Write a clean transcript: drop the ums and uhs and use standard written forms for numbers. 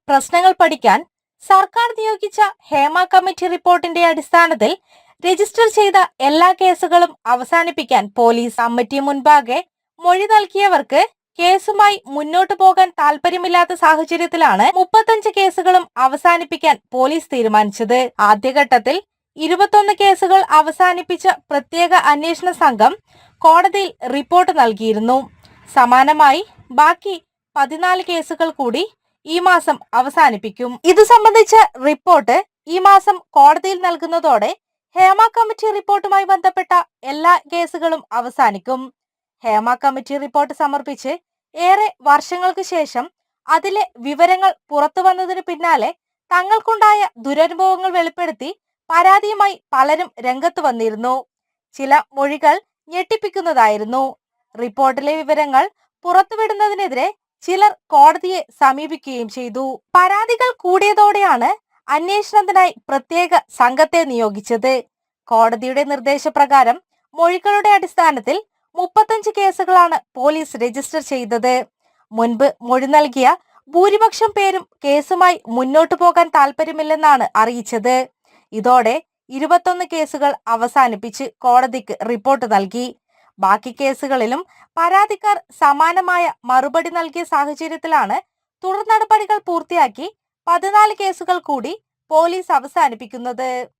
പ്രശ്നങ്ങൾ പഠിക്കാൻ സർക്കാർ നിയോഗിച്ച ഹേമ കമ്മിറ്റി റിപ്പോർട്ടിന്റെ അടിസ്ഥാനത്തിൽ രജിസ്റ്റർ ചെയ്ത എല്ലാ കേസുകളും അവസാനിപ്പിക്കാൻ പോലീസ് കമ്മിറ്റി മുൻപാകെ മൊഴി നൽകിയവർക്ക് കേസുമായി മുന്നോട്ടു പോകാൻ താല്പര്യമില്ലാത്ത സാഹചര്യത്തിലാണ് 35 കേസുകളും അവസാനിപ്പിക്കാൻ പോലീസ് തീരുമാനിച്ചത്. ആദ്യഘട്ടത്തിൽ 21 കേസുകൾ അവസാനിപ്പിച്ച പ്രത്യേക അന്വേഷണ സംഘം കോടതിയിൽ റിപ്പോർട്ട് നൽകിയിരുന്നു. സമാനമായി ബാക്കി 14 കേസുകൾ കൂടി ഈ മാസം അവസാനിപ്പിക്കും. ഇത് സംബന്ധിച്ച റിപ്പോർട്ട് ഈ മാസം കോടതിയിൽ നൽകുന്നതോടെ ഹേമ കമ്മിറ്റി റിപ്പോർട്ടുമായി ബന്ധപ്പെട്ട എല്ലാ കേസുകളും അവസാനിക്കും. ഹേമ കമ്മിറ്റി റിപ്പോർട്ട് സമർപ്പിച്ച് ഏറെ വർഷങ്ങൾക്ക് ശേഷം അതിലെ വിവരങ്ങൾ പുറത്തു വന്നതിന് പിന്നാലെ തങ്ങൾക്കുണ്ടായ ദുരനുഭവങ്ങൾ വെളിപ്പെടുത്തി പരാതിയുമായി പലരും രംഗത്ത് വന്നിരുന്നു. ചില മൊഴികൾ ഞെട്ടിപ്പിക്കുന്നതായിരുന്നു. റിപ്പോർട്ടിലെ വിവരങ്ങൾ പുറത്തുവിടുന്നതിനെതിരെ ചിലർ കോടതിയെ സമീപിക്കുകയും ചെയ്തു. പരാതികൾ കൂടിയതോടെയാണ് അന്വേഷണത്തിനായി പ്രത്യേക സംഘത്തെ നിയോഗിച്ചത്. കോടതിയുടെ നിർദ്ദേശപ്രകാരം മൊഴികളുടെ അടിസ്ഥാനത്തിൽ 35 കേസുകളാണ് പോലീസ് രജിസ്റ്റർ ചെയ്തത്. മുൻപ് മൊഴി നൽകിയ ഭൂരിപക്ഷം പേരും കേസുമായി മുന്നോട്ടു പോകാൻ താല്പര്യമില്ലെന്നാണ് അറിയിച്ചത്. ഇതോടെ 21 കേസുകൾ അവസാനിപ്പിച്ച് കോടതിക്ക് റിപ്പോർട്ട് നൽകി. ബാക്കി കേസുകളിലും പരാതിക്കാർ സമാനമായ മറുപടി നൽകിയ സാഹചര്യത്തിലാണ് തുടർ നടപടികൾ പൂർത്തിയാക്കി 14 കേസുകൾ കൂടി പോലീസ് അവസാനിപ്പിക്കുന്നത്.